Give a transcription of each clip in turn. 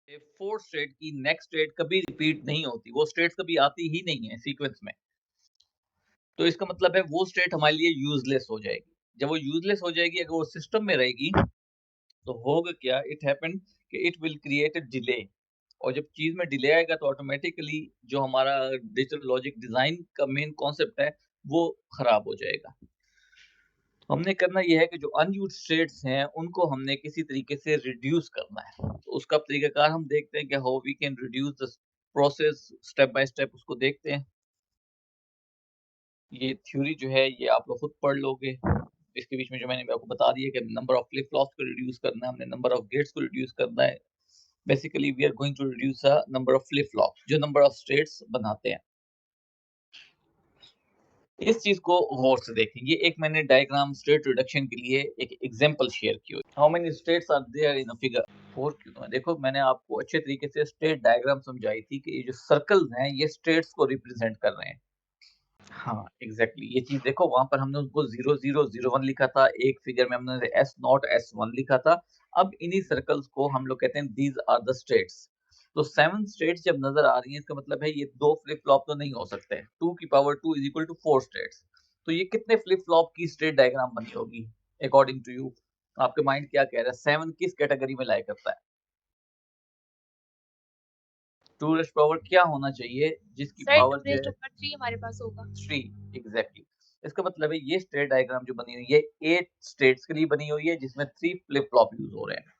ये 4 स्टेट की next state कभी रिपीट नहीं होती, वो स्टेट्स कभी आती ही नहीं है सीक्वेंस में। तो इसका मतलब है वो स्टेट हमारे लिए यूज़लेस हो जाएगी। जब वो यूज़लेस हो जाएगी, अगर वो सिस्टम में रहेगी, तो होगा क्या, इट हैपन कि it will create a delay. और जब चीज़ में डिले आएगा तो ऑटोमैटिकली जो हमारा डिजिटल लॉजिक डिज़ाइन का मेन कॉन्सेप्ट है, वो खराब हो जाएगा। हमने करना ये है कि जो अनयूज्ड स्टेट्स हैं, उनको हमने किसी तरीके से रिड्यूस करना है। तो उसका तरीकाकार हम देखते हैं कि how we can reduce the process, step by step उसको देखते हैं। ये थ्योरी जो है ये आप लोग खुद पढ़ लोगे। इसके बीच में जो मैंने आपको बता दिया कि नंबर ऑफ फ्लिप फ्लॉप्स को रिड्यूस करना है, हमने नंबर ऑफ गेट्स को रिड्यूस करना है। Basically we are going to reduce a number of flip flops जो नंबर ऑफ स्टेट्स बनाते हैं। इस चीज को गौर से देखें। ये एक मैंने डायग्राम स्टेट रिडक्शन के लिए एक एग्जांपल शेयर की। How many states are there in a figure? 4 क्यों है? देखो मैंने आपको अच्छे तरीके से स्टेट डायग्राम समझाई थी कि ये जो सर्कल्स हैं ये स्टेट्स को रिप्रेजेंट कर रहे हैं। हाँ, एग्ज़ैक्टली ये चीज़ देखो, वहाँ पर हमने उसको 0001 लिखा था, एक फिगर में हमने S0 S1 लिखा था। अब इन्हीं सर्कल्स को हम लोग कहते हैं दीज़ आर द स्टेट्स। तो 7 स्टेट्स जब नज़र आ रही हैं, इसका मतलब है ये 2 फ्लिप फ्लॉप तो नहीं हो सकते। 2 की power 2 is equal to 4 states. तो ये कितने फ्लिप फ्लॉप की स्टेट डायग्राम बनी होगी अकॉर्डिंग टू यू? आपके माइंड क्या कह रहा है? 7 किस कैटेगरी में लाया करता है? 2 रेज़ पावर क्या होना चाहिए जिसकी सर पावर 2 जो रेज़ है टू पावर 3 हमारे पास होगा। 3 एग्जैक्टली। इसका मतलब है ये स्टेट डायग्राम जो बनी हुई है 8 स्टेट्स के लिए बनी हुई है जिसमें 3 फ्लिप फ्लॉप यूज हो रहे हैं।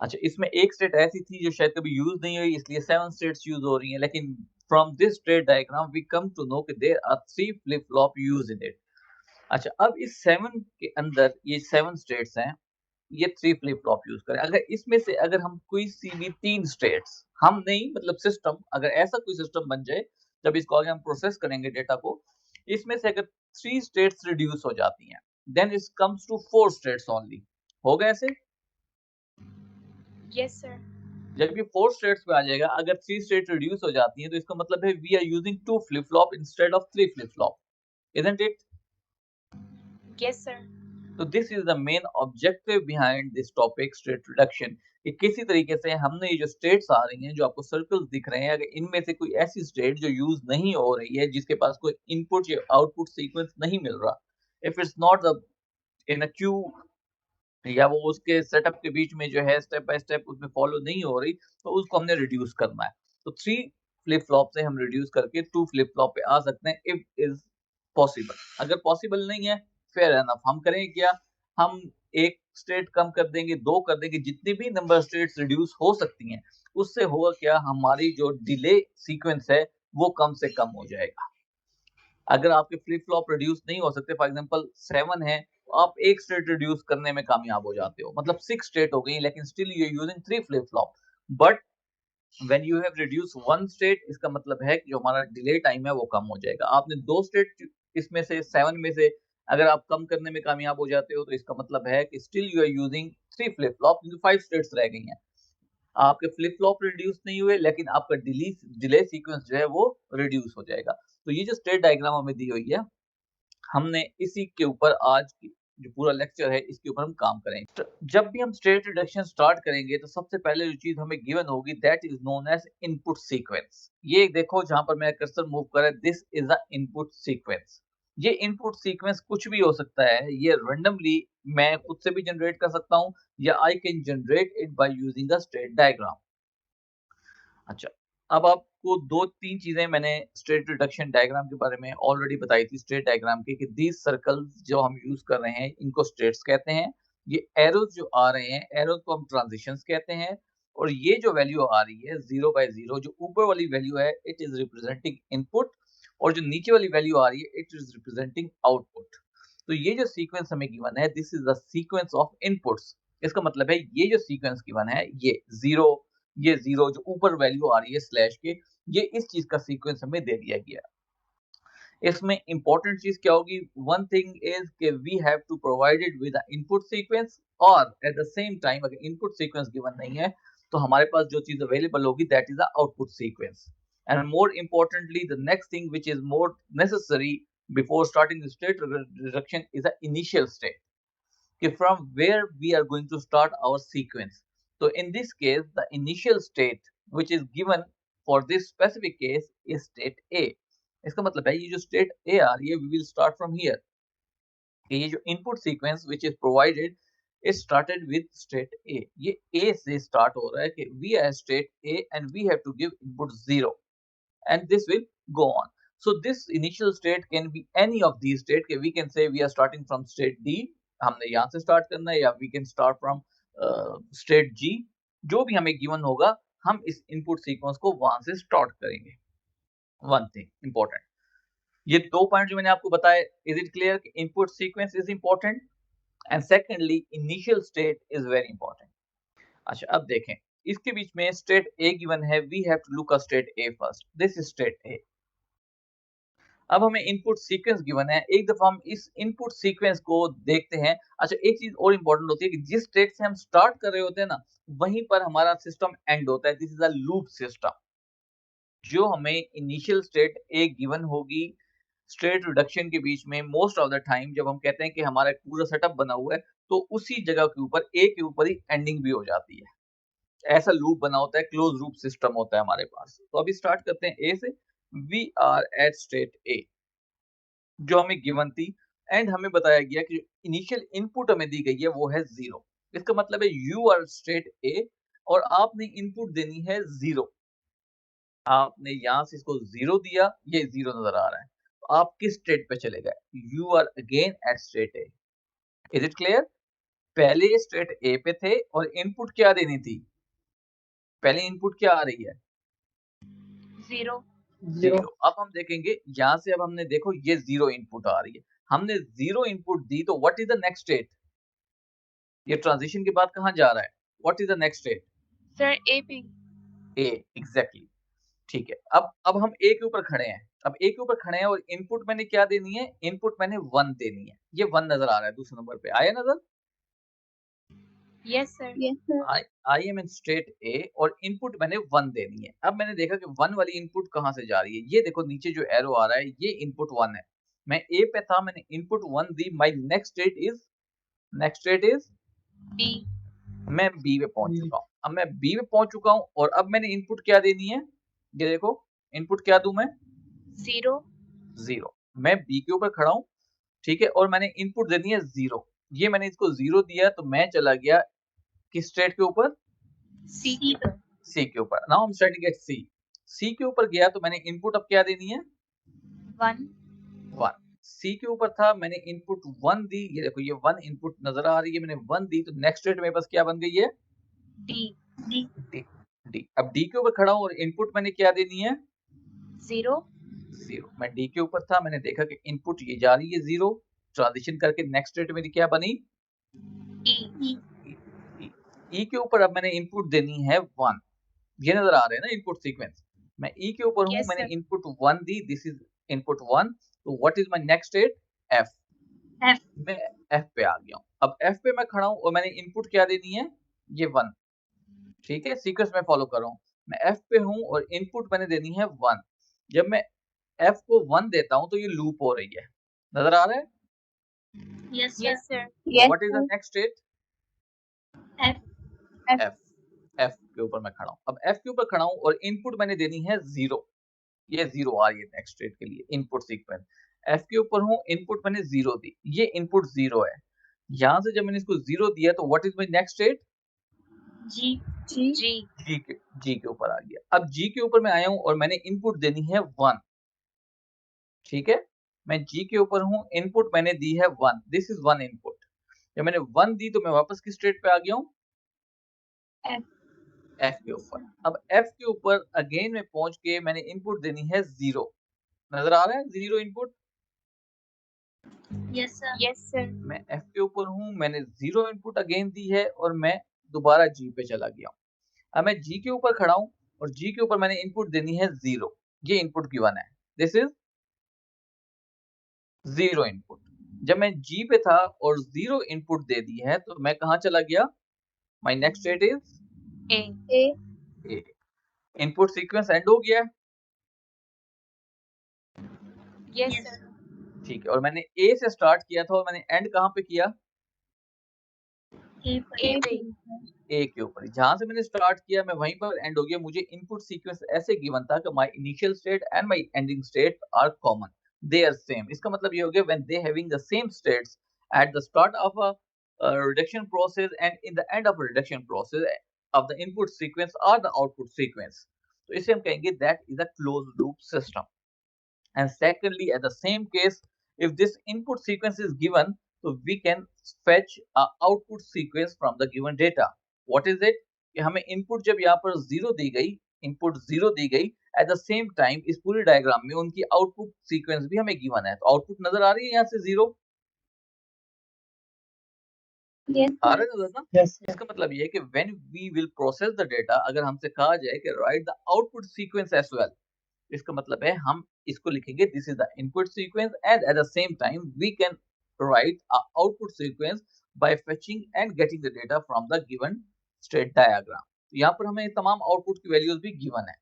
अच्छा, इसमें एक स्टेट ऐसी थी जो शायद कभी यूज नहीं हुई, इसलिए 7 स्टेट्स यूज हो रही हैं, लेकिन from this state diagram we come to know कि there are 3 flip flop use in it. अच्छा, अब इस 7 के अंदर ये 7 स्टेट्स हैं, ये 3 फ्लिप फ्लॉप यूज करें। अगर इसमें से अगर हम कोई सी भी 3 स्टेट्स, हम नहीं मतलब सिस्टम, अगर ऐसा कोई सिस्टम बन जाए, जब इसको आगे हम प्रोसेस करेंगे डेटा को, इसमें से अगर 3 स्टेट्स रिड्यूस हो जाती हैं, then it comes to 4 states only. होगा ऐसे? Yes sir. जब ये 4 स्टेट्स पे आ जाएगा, अगर 3 स्टेट रिड्यूस हो जाती हैं, तो इसका मतलब है we are using 2 flip flop instead of 3 flip flop, isn't it? Yes sir. तो this is the main objective behind this topic state reduction, कि किसी तरीके से हमने ये जो स्टेट्स आ रही हैं, जो आपको सर्कल्स दिख रहे हैं, अगर इनमें से कोई ऐसी स्टेट जो यूज नहीं हो रही है, जिसके पास कोई इनपुट या आउटपुट सीक्वेंस नहीं मिल रहा, if it's not the in a Q, या वो उसके सेटअप के बीच में जो है स्टेप बाय स्टेप उसमें फॉलो नहीं हो रही, तो उसको हमने रिड्यूस करना है। तो 3 फ्लिप फ्लॉप से हम रिड्यूस करके 2 फ्लिप फ्लॉप पे आ सकते हैं इफ इज पॉसिबल। अगर पॉसिबल नहीं है, फेयर एनफ, हम करेंगे क्या, हम 1 स्टेट कम कर देंगे, 2 कर देंगे, जितनी भी नंबर स्टेट्स रिड्यूस हो सकती हैं, उससे होगा क्या, हमारी जो डिले सीक्वेंस है वो कम से कम हो जाएगा। अगर आपके फ्लिप फ्लॉप रिड्यूस नहीं हो सकते, फॉर एग्जांपल 7 है, तो आप एक स्टेट रिड्यूस करने में कामयाब हो जाते हो, मतलब 6 स्टेट हो गई, लेकिन still you are using 3 flip flop. But when you have reduce 1 state, इसका मतलब है कि जो हमारा डिले टाइम है वो कम हो जाएगा। आपने 2 स्टेट इसमें से 7 में से अगर आप कम करने में कामयाब हो जाते हो, तो इसका मतलब है कि still you are using 3 flip flop, क्योंकि 5 स्टेट्स रह गई हैं। आपके फ्लिप फ्लॉप रिड्यूस नहीं हुए, लेकिन आपका डिले सीक्वेंस जो है वो रिड्यूस हो जाएगा। तो ये जो स्टेट डायग्राम हमें दी हुई है, हमने इसी के ऊपर आज की जो पूरा लेक्चर है इसके ऊपर हम काम करेंगे। जब भी हम स्टेट रिडक्शन स्टार्ट करेंगे, तो सबसे पहले जो चीज हमें गिवन होगी that is known as input sequence. ये देखो जहां पर मेरा कर्सर मूव कर रहा है, this is a input sequence. ये इनपुट सीक्वेंस कुछ भी हो सकता है, ये रैंडमली मैं खुद से भी जनरेट कर सकता हूँ, या I can generate it by using a state diagram. अच्छा, अब आपको 2-3 चीज़ें मैंने स्टेट रिडक्शन डायग्राम के बारे में ऑलरेडी बताई थी स्टेट डायग्राम की, कि दीज़ सर्कल्स जो हम यूज़ कर रहे हैं, इनको स्टेट्स कहते हैं। ये एरोज़ जो आ रहे हैं, एरोज़ को हम ट्रांजिशंस कहते हैं। और ये जो वैल्यू आ रही है 0 बाय 0, जो ऊपर वाली वैल्यू है, इट इज़ रिप्रेजेंटिंग इनपुट, और जो नीचे वाली वैल्यू आ रही है, इट इज़ रिप्रेजेंटिंग आउटपुट। तो ये जो सीक्वेंस हमें गिवन है, this is the sequence of inputs. इसका मतलब है ये जो सीक्वेंस गिवन है, ये 0, ये 0 जो ऊपर वैल्यू आ रही है स्लैश के, ये इस चीज का सीक्वेंस हमें दे दिया गया। इसमें इंपॉर्टेंट चीज क्या होगी, वन थिंग इज कि we have to provide it with input sequence, और एट द सेम टाइम अगर इनपुट सीक्वेंस गिवन नहीं है, तो हमारे पास जो चीज अवेलेबल होगी that is the output sequence. And more importantly the next thing which is more necessary before starting the state reduction is the initial state, कि from where we are going to start our sequence. So in this case, the initial state which is given for this specific case is state A. इसका मतलब है ये जो state A आ रही है, we will start from here. कि ये जो input sequence which is provided is started with state A. ये A से start हो रहा है कि we are state A and we have to give input 0 and this will go on. So this initial state can be any of these state. We can say we are starting from state D, हमने यहाँ से start करना है, या we can start from state G. जो भी हमें given होगा हम इस input sequence को वहां से start करेंगे. One thing important, ये दो पॉइंट जो मैंने आपको बताया, is it clear कि input sequence is important and secondly initial state is very important. अच्छा अब देखें, इसके बीच में state A given है, we have to look at state A first. This is state A. अब हमें इनपुट सीक्वेंस गिवन है, एक दफा हम इस इनपुट सीक्वेंस को देखते हैं. अच्छा एक चीज और इंपॉर्टेंट होती है कि जिस स्टेट से हम स्टार्ट कर रहे होते हैं ना, वहीं पर हमारा सिस्टम एंड होता है. This is a loop system. जो हमें इनिशियल स्टेट ए गिवन होगी स्टेट रिडक्शन के बीच में, मोस्ट ऑफ द टाइम जब हम कहते हैं कि हमारा एक पूरा सेटअप बना हुआ है, तो उसी जगह के ऊपर ए के ऊपर ही एंडिंग भी हो जाती है. ऐसा लूप बना होता है, क्लोज लूप सिस्टम होता है हमारे पास. तो अभी स्टार्ट करते हैं ए से. वी आर एट स्टेट ए जो हमें गिवन थी एंड हमें बताया गया कि इनिशियल इनपुट हमें दी गई है वो है 0. इसका मतलब है यू आर स्टेट ए और आपने इनपुट देनी है 0. आपने यहां से इसको 0 दिया, ये 0 नजर आ रहा है, तो आप किस स्टेट पे चले गए? You are again at state A. Is it clear? पहले स्टेट ए पे थे और इनपुट क्या देनी थी? पहले इनपुट क्या आ रही है? 0. अब हम देखेंगे यहां से, अब हमने देखो ये 0 इनपुट आ रही है, हमने 0 इनपुट दी, तो what is the next state? ये ट्रांजिशन के बाद कहां जा रहा है? What is the next state? Sir A पे. A, exactly. ठीक है, अब हम ए के ऊपर खड़े हैं. अब ए के ऊपर खड़े हैं और इनपुट मैंने क्या देनी है? इनपुट मैंने 1 देनी है. ये 1 नजर आ रहा है दूसरे नंबर पे, आया नजर? Yes sir. I am in state A और इनपुट मैंने 1 देनी है. अब मैंने देखा कि 1 वाली इनपुट कहां से जा रही है. ये देखो नीचे जो एरो आ रहा है, ये इनपुट 1 है. मैं ए पे था, मैंने इनपुट 1 दी. My next state is B. मैं बी पे पहुंच चुका हूं. अब मैं बी पे पहुंच चुका हूं और अब मैंने इनपुट क्या देनी है? ये देखो इनपुट क्या दूं मैं? 0. मैं बी के ऊपर खड़ा हूं, ठीक है, और मैंने इनपुट देनी है 0. ये मैंने इसको 0 दिया तो मैं चला गया किस स्टेट के ऊपर? सी पर. सी के ऊपर. Now I am starting at C. C के ऊपर गया तो मैंने इनपुट अब क्या देनी है? 1. सी के ऊपर था, मैंने इनपुट 1 दी. ये देखो ये 1 इनपुट नजर आ रही है, मैंने 1 दी, तो नेक्स्ट स्टेट मेरे पास क्या बन गई है? डी. अब डी के ऊपर खड़ा हूं और इनपुट मैंने क्या देनी है? 0. मैं डी के ऊपर था, मैंने देखा कि इनपुट ये जा रही है 0. ट्रांजिशन करके नेक्स्ट स्टेट मेरी क्या बनी? ई. ई के ऊपर अब मैंने इनपुट देनी है 1. ये नजर आ रहे हैं ना इनपुट सीक्वेंस. मैं ई के ऊपर हूं, मैंने input 1 the. This is input 1. तो what is my next state? F. मैं एफ पे आ गया हूं. अब एफ पे मैं खड़ा हूं और मैंने इनपुट क्या देनी है? ये 1. ठीक है, सीक्वेंस में फॉलो कर रहा हूं. मैं एफ पे हूं और इनपुट मैंने देनी है 1. जब मैं एफ को 1 देता हूं तो ये लूप हो रही है. नजर आ रहा है? Yes sir. What is the next state? F. F के ऊपर मैं खड़ा हूं. अब एफ के ऊपर खड़ा हूं और इनपुट मैंने देनी है 0. ये 0 आ रही है नेक्स्ट स्टेट के लिए इनपुट सीक्वेंस. एफ के ऊपर हूं, इनपुट मैंने 0 दी, ये इनपुट 0 है. यहां से जब मैंने इसको 0 दिया तो what is my next state? G के ऊपर आ गया. अब जी के ऊपर मैं आया हूं और मैंने इनपुट देनी है 1. ठीक है, मैं जी के ऊपर हूं, इनपुट मैंने दी है 1. This is 1 input. जब मैंने 1 दी तो मैं वापस किस स्टेट पे आ गया हूं? एफ के ऊपर. अब एफ के ऊपर अगेन में पहुंच के मैंने इनपुट देनी है 0. नजर आ रहा है 0 इनपुट? Yes sir. मैं एफ के ऊपर हूं, मैंने 0 इनपुट अगेन दी है और मैं दोबारा जी पे चला गया हूं. अब मैं जी के ऊपर खड़ा हूं और जी के ऊपर मैंने इनपुट देनी है 0. ये इनपुट गिवन है, दिस इज 0 इनपुट. जब मैं जी पे था और 0 इनपुट दे दी है तो मैं कहां चला गया? My next state is a. Input sequence and हो गया. Yes sir. ठीक है, और मैंने ए से स्टार्ट किया था और मैंने एंड कहां पे किया? ए पे ए के ऊपर ही। जहाँ से मैंने स्टार्ट किया मैं वहीं पर एंड हो गया। मुझे इनपुट सीक्वेंस ऐसे गिवन था कि my initial state and my ending state are common, they are same. इसका मतलब ये हो गया when they having the same states at the start of a reduction process and in the end of a reduction process of the input sequence or the output sequence, तो इसे हम कहेंगे that is a closed loop system. And secondly, at the same case, if this input sequence is given, so we can fetch a output sequence from the given data. What is it? कि हमें input जब यहाँ पर zero दी गई, input zero दी गई, at the same time इस पूरे diagram में उनकी output sequence भी हमें given है। तो output नजर आ रही है यहाँ से zero यस आ सर रहा है नजर ना? Yes, sir. इसका मतलब ये है कि when we will process the data, अगर हमसे कहा जाए कि write the output sequence as well, इसका मतलब है हम इसको लिखेंगे this is the input sequence and at the same time we can write a output sequence by fetching and getting the data from the given state diagram. यहाँ पर हमें तमाम आउटपुट की वैल्यूज भी गिवन है।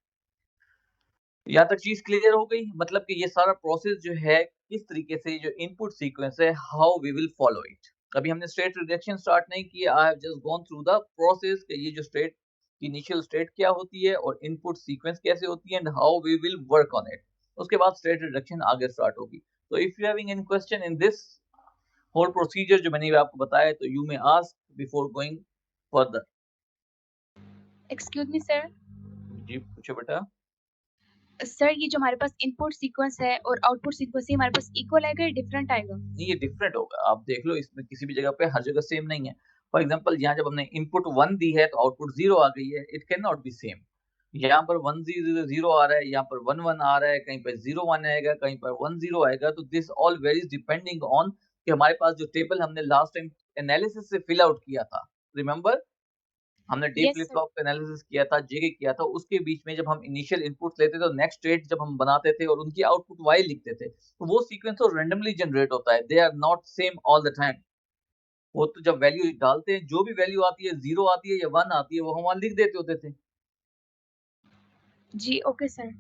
यहाँ तक चीज क्लियर हो गई? मतलब कि ये सारा प्रोसेस जो है किस तरीके से जो इनपुट सीक्वेंस है how we will follow it. अभी हमने स्टेट रिडक्शन स्टार्ट नहीं किया, I have just gone through the process कि ये जो स्टेट इनिशियल स्टेट क्या होती है और इनपुट सीक्वेंस कैसे होती है and how we will work on it. उसके बाद स्टेट रिडक्शन आगे स्टार्ट होगी। तो if you having any question in this whole procedure जो मैंने आपको बताया, तो you may ask before going further. Excuse me sir. जी पूछो बेटा। सर ये जो हमारे पास इनपुट सीक्वेंस है और आउटपुट सीक्वेंस हमारे पास इक्वल आएगा या डिफरेंट आएगा? नहीं, ये डिफरेंट होगा। आप देख लो इसमें किसी भी जगह पे हर जगह सेम नहीं है। फॉर एग्जांपल यहाँ जब हमने इनपुट 1 दी है तो आउटपुट 0 आ गई है। It can not be same. यहाँ पर 1 0 0 आ रहा है, यहाँ पर 1 1 आ रहा है, कहीं पर 0 1 आएगा, कहीं पर 1 0 आएगा। तो this all varies depending on कि हमारे पास जो टेबल हमने लास्ट टाइम एनालिसिस से फिल आउट किया था, रिमेंबर हमने D yes flip sir. Flop का एनालिसिस किया था, जेके किया था। उसके बीच में जब हम इनिशियल इनपुट लेते थे तो नेक्स्ट स्टेट जब हम बनाते थे और उनकी आउटपुट वाई लिखते थे, तो वो सीक्वेंस तो रैंडमली जनरेट होता है। They are not same all the time. वो तो जब वैल्यू डालते हैं, जो भी वैल्यू आती है, 0 आती है या 1 आती है, वो हम वहां लिख देते होते थे। जी ओके सर।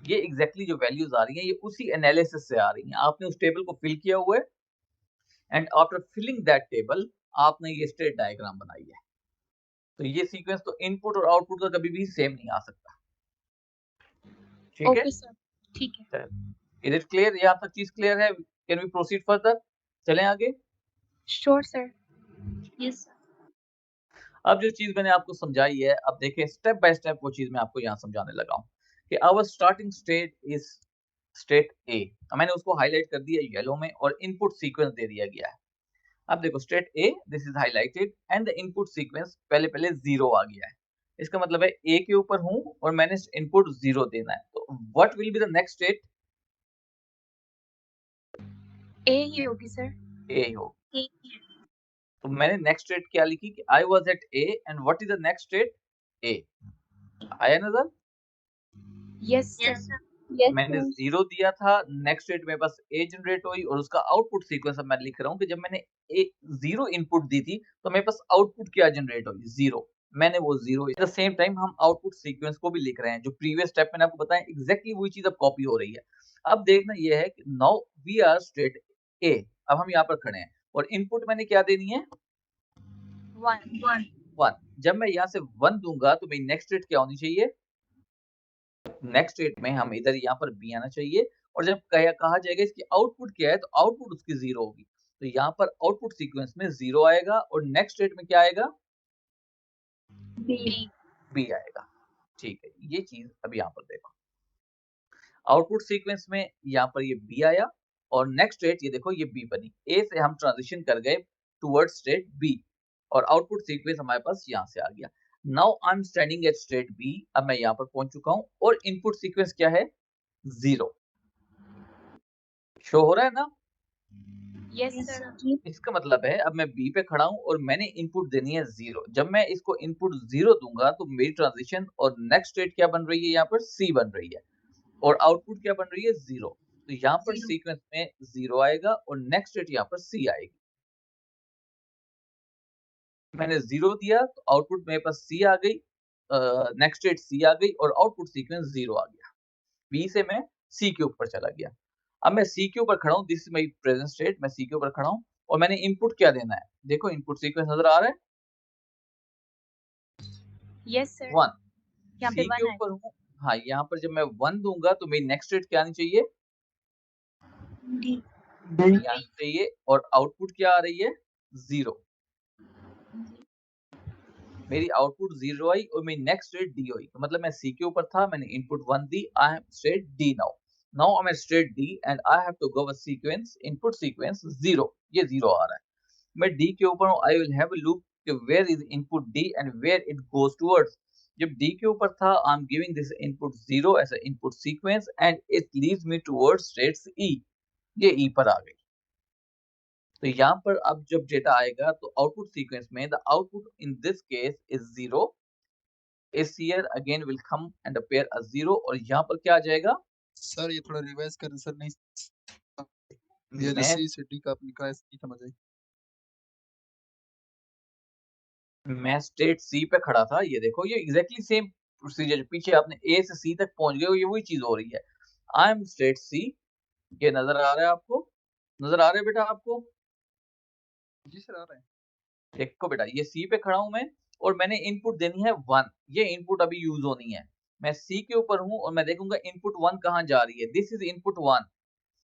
ये एग्जैक्टली जो वैल्यूज आ रही हैं, ये उसी एनालिसिस से आ रही हैं। आपने उस टेबल को फिल किया हुआ है and after filling that table आपने ये स्टेट डायग्राम बनाई है। तो ये सीक्वेंस तो इनपुट और आउटपुट का कभी भी सेम नहीं आ सकता। ठीक है? ओके सर ठीक है। Is it clear? यहाँ तक चीज क्लियर है? Can we proceed further? चलें आगे। Sure sir. Yes sir. अब जो चीज मैंने आपको समझाई है, अब देखें स्टेप बाय स्टेप वो चीज मैं आपको यहाँ समझाने लगा हूँ कि our starting state is state A. मैंने उसको हाईलाइट कर दिया येलो में और इनपुट सीक्वेंस दे दिया गया है। अब देखो state A, this is highlighted and the input sequence पहले पहले 0 आ गया है। इसका मतलब है ए के ऊपर हूँ और मैंने इनपुट 0 देना है। तो what will be the next state? A ही होगी सर। ए हो। तो मैंने नेक्स्ट स्टेट क्या लिखी कि I was at A and what is the next state? A. आया नजर? Yes sir. मैंने 0 दिया था, नेक्स्ट स्टेट में बस ए जनरेट हुई और उसका आउटपुट सीक्वेंस अब मैं लिख रहा हूँ कि जब मैंने ए 0 इनपुट दी थी तो मेरे पास आउटपुट क्या जनरेट हुई? 0। मैंने वो 0 एट द सेम टाइम हम आउटपुट सीक्वेंस को भी लिख रहे हैं। जो प्रीवियस स्टेप मैंने आपको बताया एग्जैक्टली वही चीज अब कॉपी हो रही है। अब देखना ये है कि now we are state A. अब हम यहाँ पर खड़े हैं और इनपुट मैंने क्या देनी है? 1। जब मैं यहाँ से 1 दूंगा तो मेरी नेक्स्ट स्टेट क्या होनी चाहिए? नेक्स्ट स्टेट में हम इधर यहाँ पर बी आना चाहिए और जब कहा जाएगा इसकी आउटपुट क्या है तो आउटपुट उसकी 0 होगी। तो यहाँ पर आउटपुट सीक्वेंस में 0 आएगा और नेक्स्ट स्टेट में क्या आएगा? बी आएगा। ठीक है, ये चीज अभी यहाँ पर देखो। आउटपुट सीक्वेंस में यहाँ पर ये बी आया और नेक्स्ट स्टेट ये देखो ये बी बनी। ए से हम ट्रांजिशन कर गए टुवर्ड स्टेट बी और आउटपुट सीक्वेंस हमारे पास यहाँ से आ गया। Now I am standing at state B. अब मैं यहाँ पर पहुंच चुका हूँ और इनपुट सीक्वेंस क्या है? 0। शो हो रहा है ना? Yes sir. इसका मतलब है अब मैं बी पे खड़ा हूँ और मैंने इनपुट देनी है 0। जब मैं इसको इनपुट 0 दूंगा तो मेरी ट्रांजिशन और नेक्स्ट स्टेट क्या बन रही है? यहाँ पर सी बन रही है और आउटपुट क्या बन रही है? 0। तो यहाँ पर सीक्वेंस में 0 आएगा और नेक्स्ट स्टेट यहाँ पर सी आएगी। मैंने 0 दिया तो आउटपुट मेरे पास सी आ गई, नेक्स्ट स्टेट सी आ गई और आउटपुट सीक्वेंस 0 आ गया। बी से मैं सी के ऊपर चला गया। अब मैं सी के ऊपर खड़ा हूँ, this is my present state. मैं सी के ऊपर खड़ा हूँ और मैंने इनपुट क्या देना है? देखो इनपुट सीक्वेंस नजर आ रहा है। Yes sir. 1 यहाँ पे सी के 1 ऊपर आएगा। हूँ। हाँ, यहाँ पर जब मैं 1 दूँगा तो मेरी नेक्स्ट स्टेट क्या आनी चाहिए? डी। डी आनी चाहिए और आउटपुट क्या आ रही है? 0। मेरी आउटपुट 0 आई और मेरी नेक्स्ट स्टेट डी हुई। तो मतलब मैं सी के ऊपर था, मैंने इनपुट 1 दी, I am state D now. Now I am at state D and I have to give a sequence, input sequence 0। ये 0 आ रहा है। मैं डी के ऊपर हूँ, I will have a loop कि where is input D and where it goes towards. जब D के ऊपर था, I am giving this input 0 as a input sequence and it leads me towards states E. ये E पर आ गई। तो यहाँ पर अब जब डेटा आएगा तो आउटपुट सीक्वेंस में the output in this case is 0 इस here again will come and appear a 0 और यहाँ पर क्या आ जाएगा? सर ये थोड़ा रिवाइज करें सर, नहीं ये जो मैं सी से डी का आपने कहा नहीं समझ आई। मैं स्टेट सी पे खड़ा था, ये देखो ये एग्जैक्टली सेम प्रोसीजर, पीछे आपने ए से सी तक पहुंच गए हो, ये वही चीज हो रही है। आई एम स्टेट सी, ये नजर आ रहा है आपको? नजर आ रहा है बेटा आपको? जी सर आ रहा है। देखो बेटा, ये सी पे खड़ा हूं मैं और मैंने इनपुट देनी है 1। ये इनपुट अभी यूज होनी है। मैं सी के ऊपर हूं और मैं देखूंगा इनपुट 1 कहां जा रही है। This is input 1।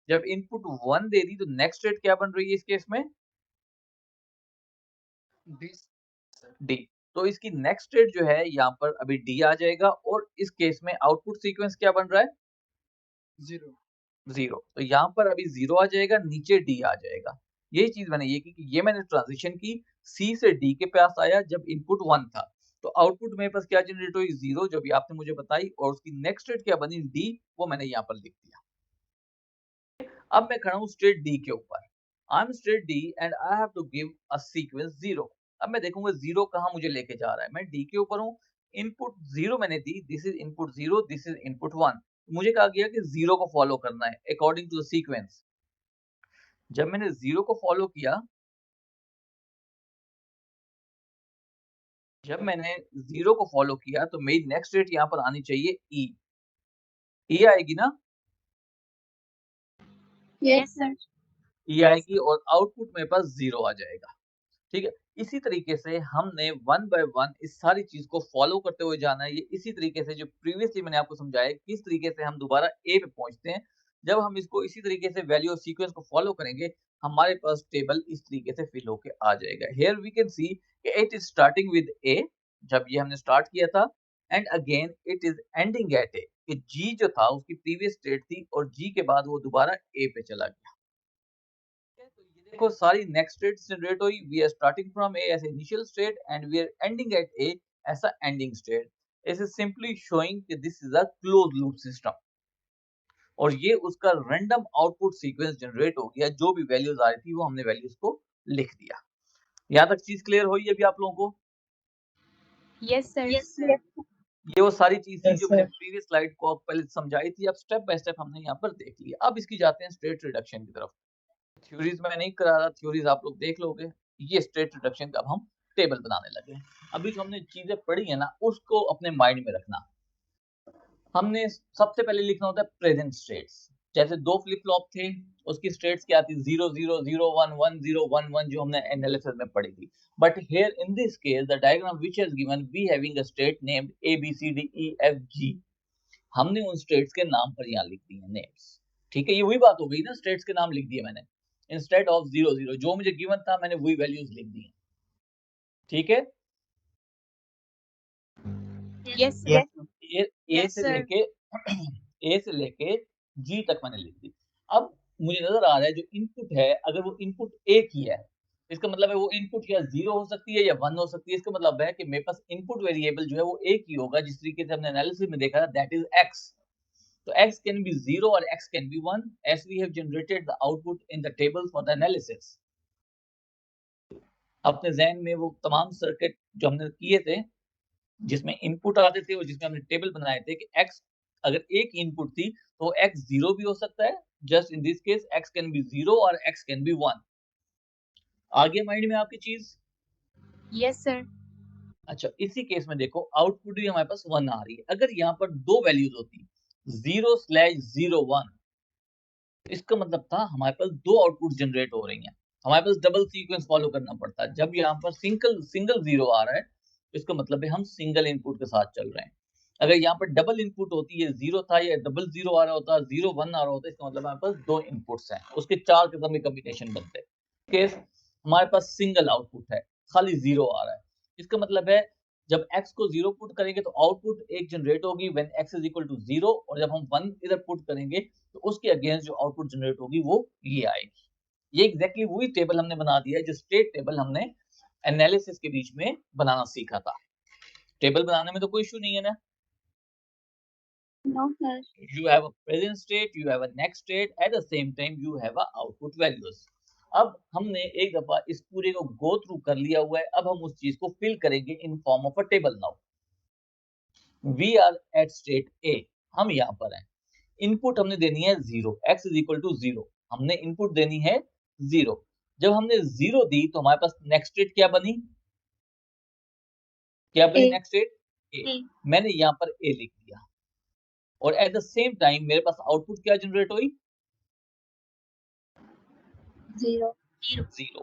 जब इनपुट 1 दे दी तो नेक्स्ट स्टेट क्या बन रही है इस केस में? D D. तो इसकी नेक्स्ट स्टेट जो है यहाँ पर अभी डी आ जाएगा और इस केस में आउटपुट सीक्वेंस क्या बन रहा है? 0। 0। तो यहाँ पर अभी 0 आ जाएगा, नीचे डी आ जाएगा। यही चीज मैंने ये की कि ये मैंने ट्रांजिशन की, सी से डी के पास आया जब इनपुट 1 था। तो आउटपुट मेरे पास क्या जनरेट हुई? 0, जो भी आपने मुझे बताई, और उसकी नेक्स्ट स्टेट क्या बनी? डी। वो मैंने यहाँ पर लिख दिया। अब मैं खड़ा हूँ स्टेट डी के ऊपर। I am state D and I have to give a sequence 0। अब मैं देखूंगा 0 कहाँ मुझे लेके जा रहा है। मैं डी के ऊपर हूँ, इनपुट 0 मैंने दी, this is input 0, this is input 1। मुझे कहा गया कि 0 को फॉलो करना है अकॉर्डिंग टू द सीक्वेंस। जब मैंने 0 को फॉलो किया, जब मैंने 0 को फॉलो किया तो मेरी नेक्स्ट स्टेट यहाँ पर आनी चाहिए ई। ई आएगी ना? Yes sir. ई आएगी और आउटपुट मेरे पास 0 आ जाएगा। ठीक है, इसी तरीके से हमने 1 बाय 1 इस सारी चीज को फॉलो करते हुए जाना है। ये इसी तरीके से जो प्रीवियसली मैंने आपको समझाया किस तरीके से हम दोबारा ए पे पहुंचते हैं। जब हम इसको इसी तरीके से वैल्यू और सीक्वेंस को फॉलो करेंगे, हमारे पास टेबल इस तरीके से फिल होके आ जाएगा। Here we can see it is starting with A, जब ये हमने स्टार्ट किया था, and again it is ending at A, कि जी जो था उसकी प्रीवियस स्टेट थी और जी के बाद वो दोबारा ए पे चला गया। तो ये देखो सारी नेक्स्ट स्टेट जनरेट हुई। We are starting from A as initial state and we are ending at A as a ending state. It is simply showing कि this is a close loop system. और ये उसका random output sequence generate हो गया, जो भी values आ रही थी वो हमने वैल्यूज को लिख दिया। यहाँ तक चीज क्लियर हुई अभी आप लोगों को? Yes sir. ये वो सारी चीज थी जो मैंने प्रीवियस स्लाइड को पहले समझाई थी। अब स्टेप बाय स्टेप हमने यहाँ पर देख लिया। अब इसकी जाते हैं स्टेट रिडक्शन की तरफ। थ्योरीज में नहीं करा रहा, थ्योरीज आप लोग देख लोगे। ये स्टेट रिडक्शन का अब हम टेबल बनाने लगे। अभी जो हमने चीजें पढ़ी है ना, उसको अपने माइंड में रखना। हमने सबसे पहले लिखना होता है प्रेजेंट स्टेट्स। जैसे दो फ्लिप फ्लॉप थे, उसकी स्टेट्स क्या थी? 0 0 0 1 1 0 1 1, जो हमने एनालिसिस में पढ़ी थी। But here in this case the diagram which is given be having a state named A B C D E F G. हमने उन स्टेट्स के नाम पर यहाँ लिख दिए नेम्स। ठीक है, ये वही बात हो गई ना, स्टेट्स के नाम लिख दिए मैंने। इंस्टेड ऑफ 0 0 जो मुझे गिवन था मैंने वही वैल्यूज लिख दी। ठीक है, यस ए से लेके ए से लेके जी तक मैंने लिख दी। अब मुझे नजर आ रहा है जो इनपुट है, अगर वो इनपुट एक ही है, इसका मतलब है वो इनपुट या 0 हो सकती है या 1 हो सकती है। इसका मतलब है कि मेरे पास इनपुट वेरिएबल जो है वो एक ही होगा, जिस तरीके से हमने एनालिसिस में देखा था, दैट इज x। तो x can be 0 or x can be 1 as we have generated the output in the table for the analysis। अपने जहन में वो तमाम सर्किट जो हमने किए थे, जिसमें इनपुट आते थे और जिसमें हमने टेबल बनाए थे कि x अगर एक इनपुट थी तो x 0 भी हो सकता है। Just in this case x can be 0 और x कैन बी 1। आगे माइंड में आपकी चीज? Yes sir. अच्छा, इसी केस में देखो आउटपुट भी हमारे पास 1 आ रही है। अगर यहाँ पर दो वैल्यूज होती 0/01, इसका मतलब था हमारे पास दो आउटपुट जनरेट हो रही हैं, हमारे पास डबल सीक्वेंस फॉलो करना पड़ता है। जब यहाँ पर सिंगल 0 आ रहा है इसका मतलब है हम सिंगल इनपुट के साथ चल रहे हैं। अगर यहाँ पर डबल इनपुट होती है, 0 था या डबल 0 आ रहा होता, 0 1 आ रहा होता, इसका मतलब हमारे पास 2 इनपुट्स हैं, उसके 4 किस्म के कॉम्बिनेशन बनते हैं। केस हमारे पास सिंगल आउटपुट है, खाली 0 आ रहा है। इसका मतलब है जब x को 0 पुट करेंगे तो आउटपुट एक जनरेट होगी when x is equal to 0, और जब हम 1 इधर पुट करेंगे तो उसके अगेंस्ट जो आउटपुट जनरेट होगी वो ये आएगी। ये एग्जैक्टली वही टेबल हमने बना दिया है जो स्टेट टेबल हमने एनालिसिस के बीच में बनाना सीखा था। टेबल बनाने में तो कोई इशू नहीं है ना। No, sir. You have a present state, you have a next state, at the same time you have a output values. अब हमने एक दफा इस पूरे को गो थ्रू कर लिया हुआ है, अब हम उस चीज को फिल करेंगे in form of a table. Now we are at state A, हम यहाँ पर हैं। इनपुट हमने देनी है 0, x इज इक्वल टू 0, हमने इनपुट देनी है 0। जब हमने 0 दी तो हमारे पास नेक्स्ट स्टेट क्या बनी, क्या बनी A. Next state A. A. मैंने यहाँ पर ए लिख दिया और एट द सेम टाइम मेरे पास आउटपुट क्या जनरेट हुई, 0. 0।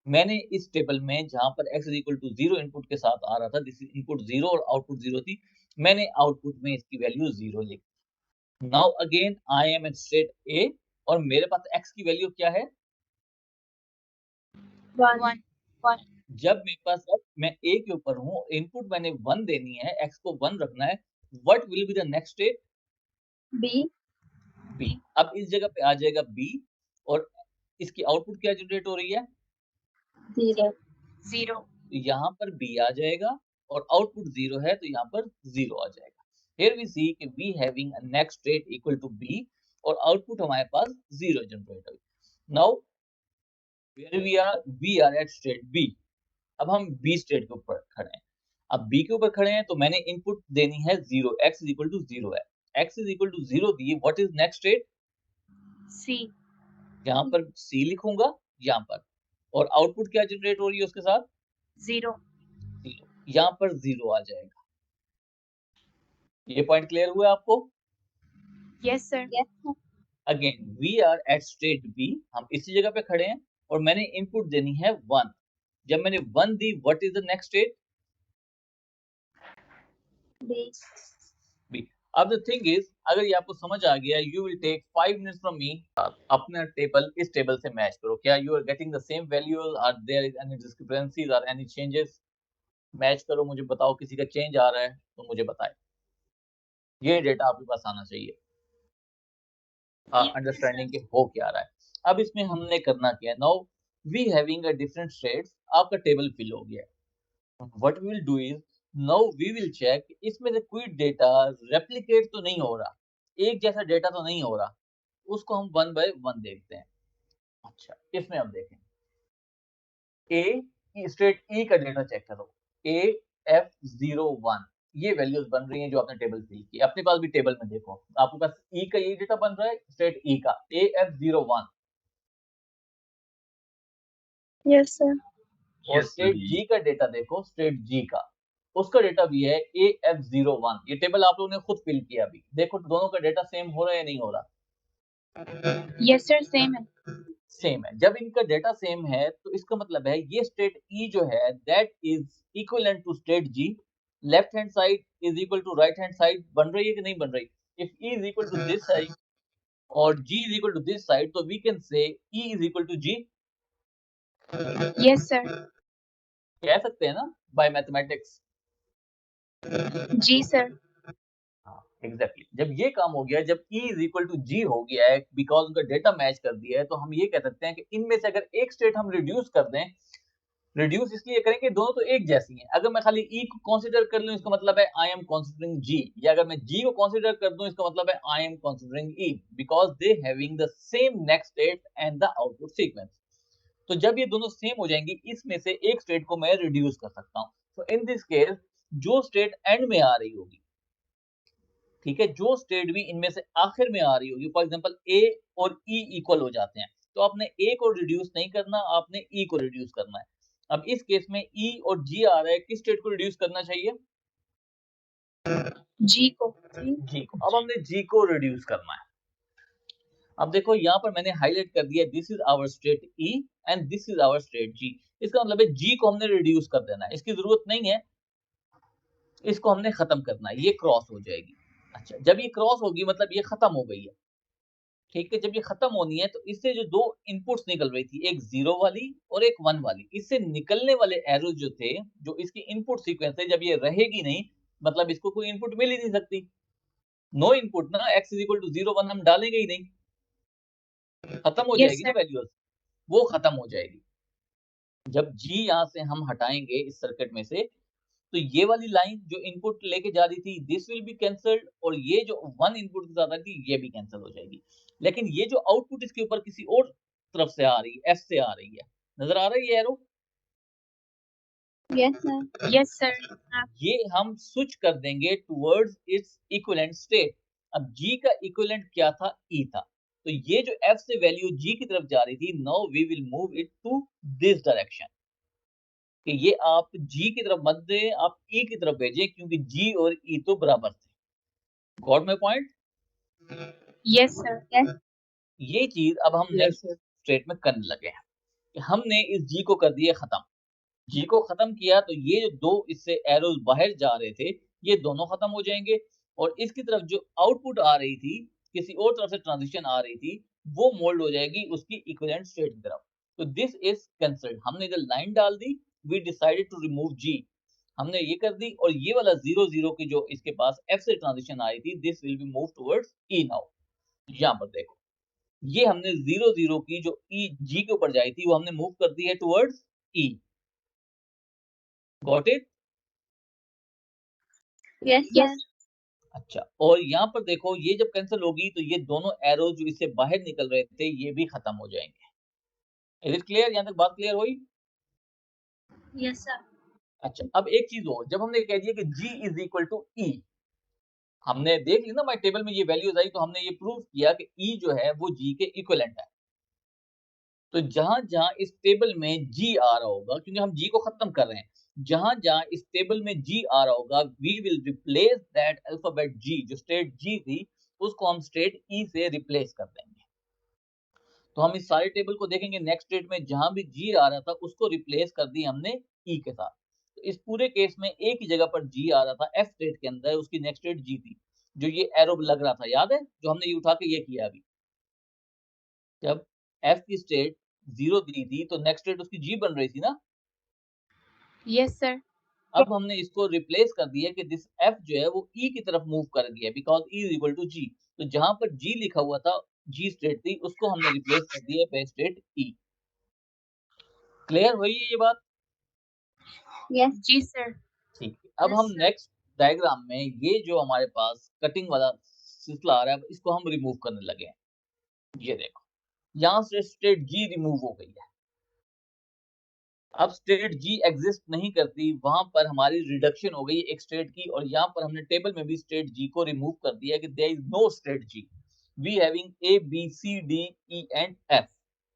मैंने इस टेबल में जहां पर x is equal to 0 input के साथ आ रहा था, दिस इनपुट 0 और आउटपुट 0 थी, मैंने आउटपुट में इसकी वैल्यू 0 लिख दी। Now again I am at state A और मेरे पास x की वैल्यू क्या है, 1. जब मेरे पास मैं a के ऊपर हूं, इनपुट मैंने 1 देनी है, x को 1 रखना है, what will be the next state, B. b। अब इस जगह पे आ जाएगा b और इसकी आउटपुट क्या जनरेट हो रही है, 0. तो यहाँ पर b आ जाएगा और आउटपुट 0 है तो यहाँ पर 0 आ जाएगा। Here we see कि we having a next state equal to b और आउटपुट हमारे पास 0 जनरेट हुई। Now where we are at state b। अब हम b स्टेट के ऊपर खड़े हैं। अब b के ऊपर खड़े हैं तो मैंने इनपुट देनी है 0, x इज इक्वल टू 0 है, x इज इक्वल टू 0 दी, what is next state, C. यहाँ पर c लिखूंगा यहाँ पर, और आउटपुट क्या जनरेट हो रही है उसके साथ, 0. 0, यहाँ पर 0 आ जाएगा। ये पॉइंट क्लियर हुआ आपको? Yes, sir. Yes, sir. Again we are at state B, हम इसी जगह पे खड़े हैं और मैंने इनपुट देनी है 1। जब मैंने 1 दी, what is the next state, B. B. अब द थिंग इज, अगर ये आपको समझ आ गया, you will take 5 minutes from me, अपना टेबल इस टेबल से मैच करो, क्या you are getting the same values, are there is any discrepancies, or any changes, match करो, मुझे बताओ किसी का चेंज आ रहा है तो मुझे बताएं। ये डेटा आपके पास आना चाहिए, अंडरस्टैंडिंग के हो क्या रहा है। अब इसमें हमने करना क्या है, now we having a different states, आपका टेबल फिल हो गया है। What we will do is, now we will check इसमें से कोई डेटा रेप्लिकेट तो नहीं हो रहा, एक जैसा डेटा तो नहीं हो रहा, उसको हम 1 बाय 1 देखते हैं। अच्छा, इसमें अब देखें ए स्टेट ई का डेटा चेक करो, AF01, ये वैल्यूज बन रही हैं जो आपने टेबल फिल की। अपने पास भी टेबल में देखो, आपके पास ई का ये डेटा बन रहा है, स्टेट ई का AF01, Yes, sir. और स्टेट जी का डेटा देखो, स्टेट जी का, उसका डेटा भी है AF01। ये टेबल आप लोगों ने खुद फिल किया, अभी देखो दोनों का डेटा सेम हो रहा है या नहीं हो रहा, Yes, sir. Same है. सेम है। जब इनका डेटा सेम है तो इसका मतलब है ये स्टेट ई जो है that is equivalent to state G, left hand side is equal to right hand side, बन रही है कि नहीं बन रही। If E is equal to this side और G is equal to this side, तो we can say E is equal to G, Yes, sir. कह सकते हैं ना बाय मैथमेटिक्स। G, sir. हाँ एग्जैक्टली, जब ये काम हो गया, जब E इज इक्वल टू जी हो गया है, बिकॉज उनका डेटा मैच कर दिया है, तो हम ये कह सकते हैं कि इनमें से अगर एक स्टेट हम रिड्यूस कर दें, रिड्यूस इसलिए करेंगे दोनों तो एक जैसी हैं, अगर मैं खाली E को कंसीडर कर लूं इसका मतलब है आई एम कंसीडरिंग G, या अगर मैं G को कंसीडर कर दूं इसका मतलब है I am considering E, because they having the same next state and the output sequence. तो जब ये दोनों सेम हो जाएंगी, इसमें से एक स्टेट को मैं रिड्यूस कर सकता हूं। तो इन दिस केस जो स्टेट एंड में आ रही होगी, ठीक है, जो स्टेट भी इनमें से आखिर में आ रही होगी, फॉर एग्जांपल ए और ई इक्वल हो जाते हैं, तो आपने ए को रिड्यूस नहीं करना, आपने ई को रिड्यूस करना है। अब इस केस में ई और जी आ रहा है, किस स्टेट को रिड्यूस करना चाहिए, G को. जी को। अब हमने जी को रिड्यूस करना है। अब देखो यहाँ पर मैंने हाईलाइट कर दिया, this is our state E and this is our state G. इसका मतलब है जी को हमने रिड्यूस कर देना है, इसकी जरूरत नहीं है इसको हमने खत्म करना है, ये क्रॉस हो जाएगी। अच्छा, जब ये क्रॉस होगी मतलब ये खत्म हो गई है, ठीक है। जब ये खत्म होनी है तो इससे जो दो इनपुट्स निकल रही थी, एक 0 वाली और एक 1 वाली, इससे निकलने वाले एरोज जो थे, जो इसकी इनपुट सीक्वेंस है, जब ये रहेगी नहीं, मतलब इसको कोई इनपुट मिल ही नहीं सकती। नो इनपुट ना, x इज इक्वल टू 0 1 हम डालेंगे ही नहीं, खत्म हो यस जाएगी ना सर। वैल्यूज, वो खत्म हो जाएगी। जब g यहाँ से हम हटाएंगे इस सर्किट में से, तो ये वाली लाइन जो इनपुट लेके जा रही थी, दिस विल बी कैंसल्ड, और ये जो 1 इनपुट के साथ आ रही थी, ये भी कैंसिल हो जाएगी। लेकिन ये जो आउटपुट इसके ऊपर किसी और तरफ से आ रही है, f से आ रही है, नजर आ रही है arrow? Yes sir. Yes sir. ये हम स्विच कर देंगे टुवर्ड्स इट्स इक्विवेलेंट स्टेट। अब g का इक्विवेलेंट क्या था? e था। तो ये जो f से वैल्यू g की तरफ जा रही थी, now we will move it to this direction, कि ये आप g की तरफ मत दें, आप e की तरफ भेजें, क्योंकि g और e तो बराबर थे। Got my point? Yes sir. Yes. ये चीज अब हम यस नेक्स्ट सर। स्टेट में करने लगे हैं कि हमने इस g को कर दिया खत्म। g को खत्म किया तो ये जो दो इससे एरोज बाहर जा रहे थे, ये दोनों खत्म हो जाएंगे, और इसकी तरफ जो आउटपुट आ रही थी, किसी और तरफ से ट्रांजिशन आ रही थी, वो मोल्ड हो जाएगी उसकी इक्विवेलेंट स्टेट की तरफ। तो दिस इज कैंसल्ड, हमने इधर लाइन डाल दी, we decided to remove g, हमने ये कर दी, और ये वाला 0 0 की जो इसके पास f से ट्रांजिशन आई थी, this will be move towards e now. यहाँ पर देखो, ये हमने 0 0 की जो e g के ऊपर जाई थी, वो हमने मूव कर दी है towards e। Got it? Yes sir. अच्छा, और यहाँ पर देखो, ये जब कैंसिल होगी तो ये दोनों एरो जो इससे बाहर निकल रहे थे, ये भी खत्म हो जाएंगे। Is it clear? यहाँ तक बात क्लियर हुई? Yes sir. अच्छा, अब एक चीज और, जब हमने कह दिया कि g is equal to e, हमने देख ली ना हमारे टेबल में ये वैल्यूज आई, तो हमने ये प्रूव किया कि e जो है वो g के इक्विवेलेंट है। तो जहां जहां इस टेबल में g आ रहा होगा, क्योंकि हम g को खत्म कर रहे हैं, जहां जहां इस टेबल में g आ रहा होगा, we will replace that alphabet g, जो स्टेट g थी, उसको हम स्टेट e से रिप्लेस कर देंगे। तो हम इस सारे टेबल को देखेंगे, नेक्स्ट स्टेट में जहां भी g आ रहा था, उसको रिप्लेस कर दी हमने e के साथ। तो इस पूरे केस में एक ही जगह पर g आ रहा था, f स्टेट के अंदर, उसकी नेक्स्ट स्टेट g थी। जो ये एरो लग रहा था, याद है, जो हमने ये उठा के ये किया अभी, जब f की स्टेट 0 दी थी, तो नेक्स्ट स्टेट उसकी g बन रही थी ना। Yes sir. अब हमने इसको रिप्लेस कर दिया कि दिस f जो है वो e की तरफ मूव कर गया, because e is equal to g। तो जहां पर g लिखा हुआ था, g स्टेट थी, उसको हमने रिप्लेस कर दिया बाय स्टेट e। क्लियर हुई है ये बात? यस जी सर। ठीक है, अब हम नेक्स्ट डायग्राम में ये जो हमारे पास कटिंग वाला सिलसिला आ रहा है, इसको हम रिमूव करने लगे हैं। ये देखो, यहाँ से स्टेट g रिमूव हो गई है। अब स्टेट g एग्जिस्ट नहीं करती, वहां पर हमारी रिडक्शन हो गई एक स्टेट की, और यहाँ पर हमने टेबल में भी स्टेट g को रिमूव कर दिया कि there is no state g, we having a b c d e and f।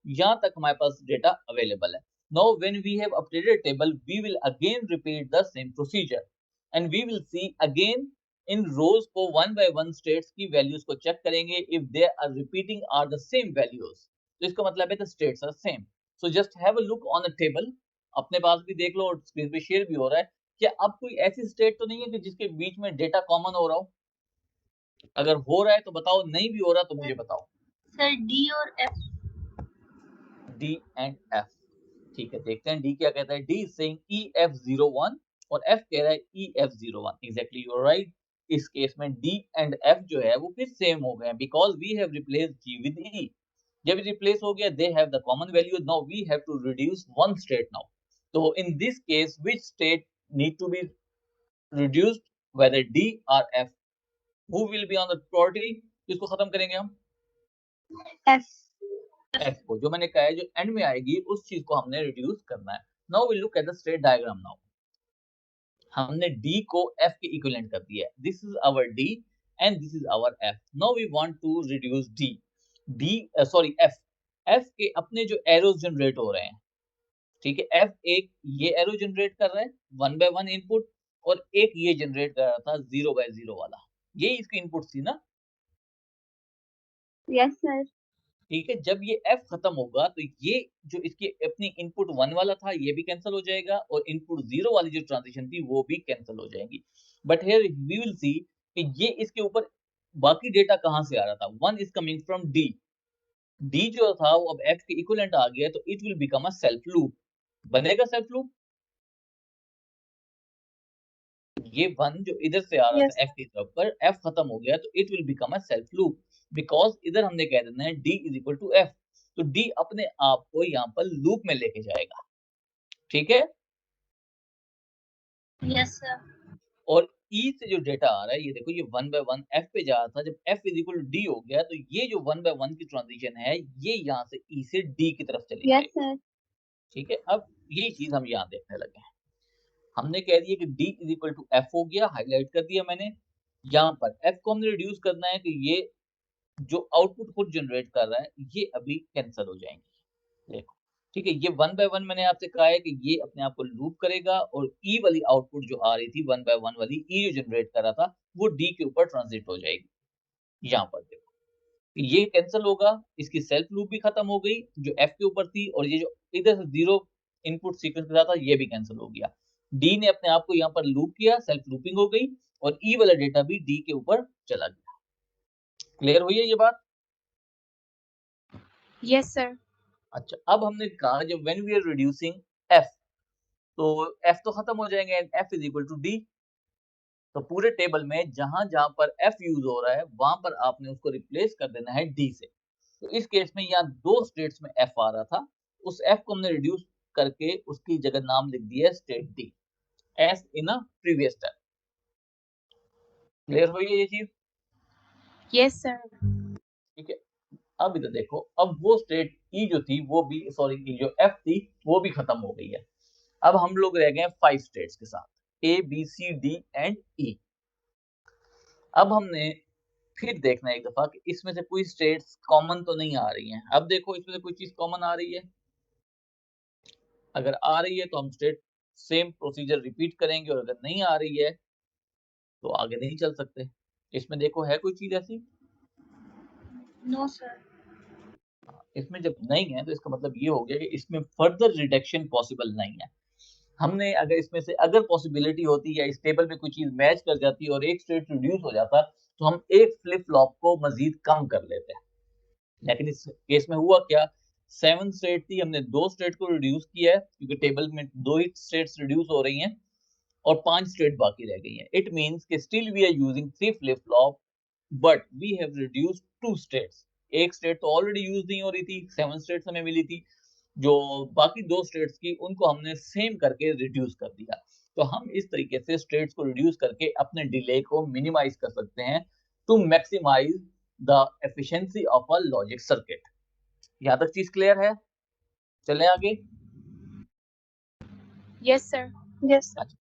यहाँ तक हमारे पास डेटा अवेलेबल है। Now when we have updated table, we will again repeat the same procedure, and we will see again in rows को one by one states की values को check करेंगे, if they are repeating or the same values, तो इसका मतलब है the states are same. So just have a look on a table, अपने पास भी देख लो, और स्क्रीन पे शेयर भी हो रहा है। क्या अब कोई ऐसी स्टेट तो नहीं है कि जिसके बीच में डेटा कॉमन हो रहा हो? अगर हो रहा है तो बताओ, नहीं भी हो रहा तो मुझे बताओ। सर डी और एफ। डी एंड एफ, ठीक है, देखते हैं डी क्या कहता है। डी सेइंग ई एफ 01, और एफ कह रहा है E F 01। Exactly you are right. इस केस में डी एंड एफ जो है वो फिर सेम हो गए, because we have replace G with E. जब रिप्लेस हो गया, they have the common value, now we have to reduce one state now. तो in this case which state need to be reduced, whether D or F? Who will be on the priority? किसको खत्म करेंगे हम? F. F को, जो मैंने कहा है, जो एंड में आएगी उस चीज को हमने रिड्यूस करना है। Now we look at the state diagram. Now हमने D को F के इक्विवेलेंट कर दिया है, this is our D and this is our F। Now we want to reduce F। F के अपने जो एरोज जनरेट हो रहे हैं, ठीक है, F एक ये एरो जनरेट कर रहा है 1 बाय 1 इनपुट, और एक ये जनरेट कर रहा था 0 बाय 0 वाला, यही इसकी इनपुट थी ना। Yes sir. ठीक है, जब ये f खत्म होगा तो ये जो इसकी अपनी इनपुट 1 वाला था ये भी कैंसिल हो जाएगा और इनपुट 0 वाली जो ट्रांजिशन थी वो भी कैंसिल हो जाएगी। But here we will see कि ये इसके ऊपर बाकी डेटा कहाँ से आ रहा था? 1 is coming from d। d जो था वो अब f के इक्विवेलेंट आ गया तो it will become a self loop. बनेगा सेल्फ लूप? ये 1 जो इधर से आ रहा यस था f की तरफ पर f खत्म हो गया तो it will become a self loop because इधर हमने कह देना है d is equal to f। तो d अपने आप को यहाँ पर लूप में लेके जाएगा। ठीक है? यस सर और e से जो डेटा आ रहा है ये देखो ये 1 बाय 1 f पे जा रहा था, जब f is equal to d हो गया तो ये जो 1 बाय 1 की ट्रांजिशन है ये यहाँ से e से d की तरफ चली यस जाएगी। सर ठीक है? अब यही चीज हम यहाँ देखने लगे हैं। हमने कह दिया कि d is equal to f हो गया, हाईलाइट कर दिया मैंने। यहाँ पर f को हमने रिड्यूस करना है कि ये जो आउटपुट खुद जनरेट कर रहा है ये अभी कैंसिल हो जाएंगे। देखो ठीक है, ये 1 बाय 1 मैंने आपसे कहा है कि ये अपने आप को लूप करेगा और ई वाली आउटपुट जो आ रही थी 1 बाय 1 वाली ई जो जनरेट कर रहा था वो डी के ऊपर ट्रांजिट हो जाएगी। यहाँ पर देखो ये कैंसिल होगा, इसकी सेल्फ लूप भी खत्म हो गई जो एफ के ऊपर थी और ये जो इधर से जीरो इनपुट सीक्वेंस के साथ था ये भी कैंसिल हो गया। डी ने अपने आप को यहाँ पर लूप किया, सेल्फ लूपिंग हो गई और ई वाला डेटा भी डी के ऊपर चला गया। क्लियर हुई है ये बात? यस सर अच्छा, अब हमने कहा जब when we are reducing f तो f तो खत्म हो जाएंगे and f is equal to d। तो पूरे टेबल में जहां जहां पर f यूज हो रहा है वहां पर आपने उसको रिप्लेस कर देना है d से। तो इस केस में यहाँ दो स्टेट्स में f आ रहा था, उस f को हमने रिड्यूस करके उसकी जगह नाम लिख दिया state d as in a previous step. Clear हुई है ये चीज? यस सर ठीक है, अब इधर देखो, अब वो स्टेट e जो थी वो भी सॉरी e जो f थी वो भी खत्म हो गई है। अब हम लोग रह गए 5 स्टेट्स के साथ A B C D and E. अब हमने फिर देखना है एक दफा कि इसमें से कोई स्टेट्स कॉमन तो नहीं आ रही हैं। अब देखो इसमें से कोई चीज कॉमन आ रही है, अगर आ रही है तो हम स्टेट सेम प्रोसीजर रिपीट करेंगे और अगर नहीं आ रही है तो आगे नहीं चल सकते। इसमें देखो है कोई चीज ऐसी? नो सर इसमें जब नहीं है तो इसका मतलब ये हो गया कि इसमें फर्दर रिडक्शन पॉसिबल नहीं है। हमने अगर इसमें से अगर पॉसिबिलिटी होती या इस टेबल में कोई चीज मैच कर जाती और एक स्टेट रिड्यूस हो जाता तो हम एक फ्लिप फ्लॉप को मजीद कम कर लेते हैं। लेकिन इस केस में हुआ क्या, 7 स्टेट थी, हमने 2 स्टेट को रिड्यूस किया है क्योंकि टेबल में 2 ही स्टेट्स रिड्यूस हो रही हैं और 5 स्टेट बाकी रह गई हैं। इट मींस कि still we are using 3 flip flop but we have reduced 2 states. एक स्टेट तो ऑलरेडी यूज नहीं हो रही थी, 7 स्टेट्स हमें मिली थी, जो बाकी 2 स्टेट्स की उनको हमने सेम करके रिड्यूस कर दिया। तो हम इस तरीके से स्टेट्स को रिड्यूस करके अपने डिले को मिनिमाइज कर सकते हैं to maximise the efficiency of a logic circuit. यहाँ तक चीज क्लियर है? चलें आगे। यस सर यस अच्छा,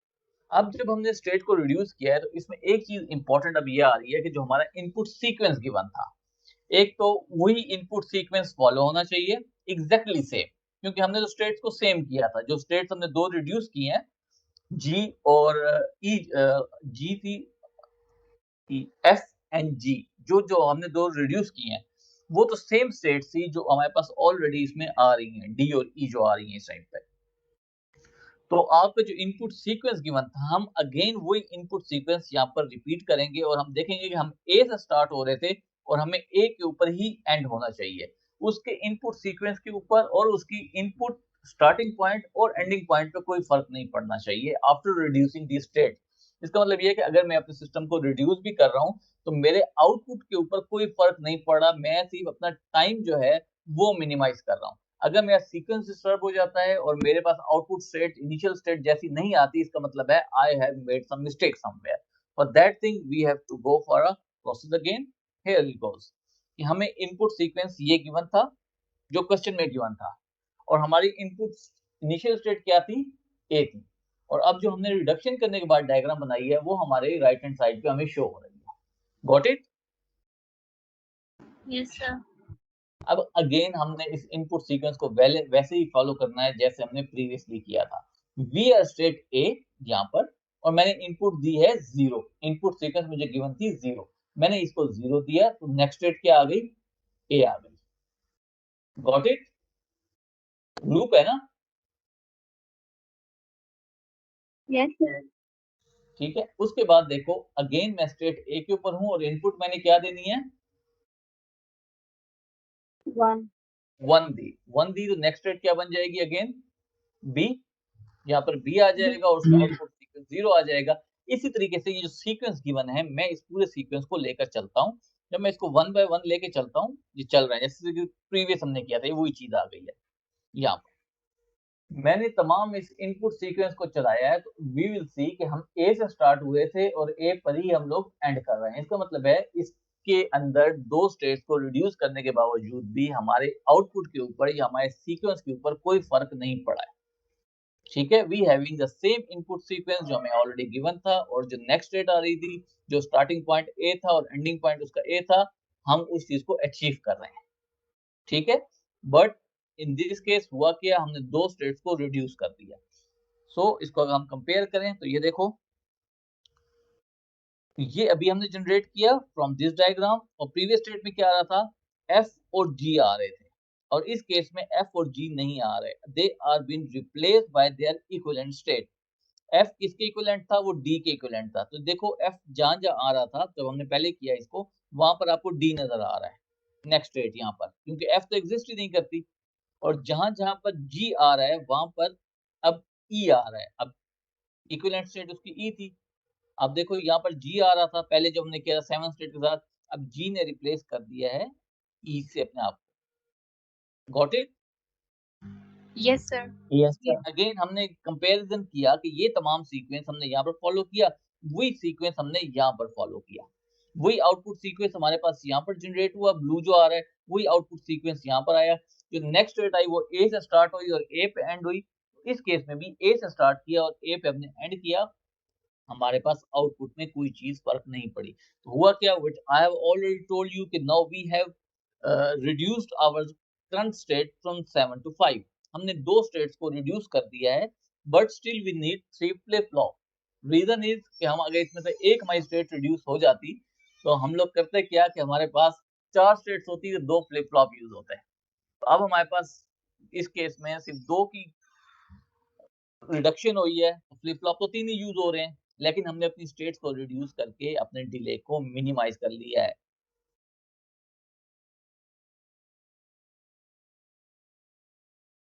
अब जब हमने स्टेट को रिड्यूस किया है तो इसमें एक चीज इंपॉर्टेंट अब ये आ रही है कि जो हमारा इनपुट सीक्वेंस गिवन था, एक तो वही इनपुट सीक्वेंस फॉलो होना चाहिए एग्जैक्टली सेम, क्योंकि हमने तो स्टेट्स को सेम किया था। जो स्टेट्स हमने दो रिड्यूस की हैं जी और ई, जी थी एफ एंड जी, जो जो हमने दो रिड्यूस की हैं वो तो सेम स्टेट्स थी जो हमारे पास ऑलरेडी इसमें आ रही हैं, डी और ई जो आ रही हैं इस टाइम पे। तो आपका जो इनपुट सीक्वेंस गिवन था हम अगेन वही इनपुट सीक्वेंस यहाँ पर रिपीट करेंगे और हम देखेंगे कि हम ए से स्टार्ट हो रहे थे और हमें ए के ऊपर ही एंड होना चाहिए, उसके इनपुट सीक्वेंस के ऊपर और उसकी इनपुट स्टार्टिंग पॉइंट और एंडिंग पॉइंट पे कोई फर्क नहीं पड़ना चाहिए आफ्टर रिड्यूसिंग दी स्टेट। इसका मतलब ये है कि अगर मैं अपने सिस्टम को रिड्यूस भी कर रहा हूँ तो मेरे आउटपुट के ऊपर कोई फर्क नहीं पड़ा, मैं सिर्फ अपना टाइम जो है वो मिनिमाइज कर रहा हूँ। अगर मेरा सीक्वेंस डिस्टर्ब हो जाता है और मेरे पास आउटपुट स्टेट इनिशियल स्टेट जैसी नहीं आती, इसका मतलब है I have made some mistake somewhere. For that thing we have to go for a process again. Here it goes कि हमें इनपुट सीक्वेंस ये गिवन था जो क्वेश्चन में गिवन था और हमारी इनपुट इनिशियल स्टेट क्या थी, ए थी, और अब जो हमने रिडक्शन करने के बाद डायग्राम बनाई है वो हमारे राइट हैंड साइड पे हमें शो हो रही है। Got it? यस सर अब अगेन हमने इस इनपुट सीक्वेंस को वैसे ही फॉलो करना है जैसे हमने प्रीवियसली किया था। वी आर स्टेट ए यहाँ पर और मैंने इनपुट दी है 0, इनपुट सीक्वेंस मुझे गिवन थी 0, मैंने इसको 0 दिया तो नेक्स्ट स्टेट क्या आ गई, ए आ गई। Got it? लूप है ना? Yes sir. ठीक है, उसके बाद देखो अगेन मैं स्टेट ए के ऊपर हूँ और इनपुट मैंने क्या देनी है? 1। 1 दी। 1 दी तो नेक्स्ट स्टेट क्या बन जाएगी अगेन? बी। यहाँ पर बी आ बी। जाएगा और उसका आउटपुट सीक्वेंस 0 आ जाएगा। इसी तरीके से ये जो सीक्वेंस गिवन है, मैं इस पूरे सीक्वेंस को लेकर चलता हूँ। जब मैं इसको 1 बाय 1 लेके चलता हूँ, ये चल रहा है जैसे कि प्रीवियस हमने किया था, ये वही चीज़ आ गई है। यहाँ पर मैंने तमाम इस इनपुट सीक्वेंस को चलाया है, तो वी विल सी कि हम ए से स्टार्ट हुए थे और ए पर ही हम लोग एंड कर रहे हैं। इसका मतलब है इसके अंदर 2 स्टेट्स को रिड्यूस करने के बावजूद भी हमारे आउटपुट के ऊपर या हमारे सीक्वेंस के ऊपर कोई फ़र्क नहीं पड़ा है। ठीक है, we having the same input sequence जो हमें ऑलरेडी गिवन था और जो नेक्स्ट स्टेट आ रही थी, जो स्टार्टिंग पॉइंट ए था और एंडिंग पॉइंट उसका ए था, हम उस चीज़ को अचीव कर रहे हैं। ठीक है? बट इन दिस केस हुआ क्या, हमने 2 स्टेट्स को रिड्यूस कर दिया। सो इसको अगर हम कंपेयर करें तो ये देखो, ये अभी हमने जनरेट किया फ्रॉम दिस डायग्राम और प्रीवियस स्टेट में क्या आ रहा था? एफ और जी आ रहे थे और इस केस में एफ और जी नहीं आ रहे। They are been replaced by their equivalent state. F किसके इक्विवेलेंट था? वो डी के इक्विवेलेंट था। तो देखो एफ जहां-जहां आ रहा था, जब हमने पहले किया इसको, वहां पर आपको डी नजर आ रहा है नेक्स्ट स्टेट यहाँ पर, क्योंकि एफ तो एग्जिस्ट ही नहीं करती। और जहां-जहां पर जी आ रहा है वहां पर अब ई आ रहा है। अब इक्विवेलेंट स्टेट उसकी ई थी। अब देखो यहाँ पर जी आ रहा था पहले जो हमने किया था 7 स्टेट के साथ, अब जी ने रिप्लेस कर दिया है ई से अपने आप को। Got it? Yes sir. Yes sir. Again हमने कंपैरिजन किया कि ये तमाम सीक्वेंस हमने यहाँ पर फॉलो किया, वही सीक्वेंस हमने यहाँ पर फॉलो किया। वही आउटपुट सीक्वेंस हमारे पास यहाँ पर जनरेट हुआ, ब्लू जो आ रहा है, वही आउटपुट सीक्वेंस यहाँ पर आया। जो नेक्स्ट स्टेट आई वो ए से स्टार्ट हुई और ए पे एंड हुई। इस केस में भी ए से स्टार्ट किया और ए पे हमने एंड किया। हमारे पास आउटपुट में कोई चीज़ फ़र्क नहीं पड़ी। तो हुआ क्या, which I have already told you कि now we have reduced our current state from 7 to 5। हमने 2 स्टेट्स को रिड्यूस कर दिया है, but still we need 3 flip flop. Reason is कि हम अगर इसमें से एक हमारी स्टेट रिड्यूस हो जाती, तो हम लोग करते क्या कि हमारे पास 4 स्टेट्स होती तो 2 फ्लिप फ्लॉप यूज़ होते। तो अब हमारे पास इस केस में सिर्फ 2 की रिडक्शन हुई है, फ्लिप फ्लॉप तो 3 ही यूज़ हो रहे हैं, लेकिन हमने अपनी स्टेट्स को रिड्यूस करके अपने डिले को मिनिमाइज़ कर लिया है।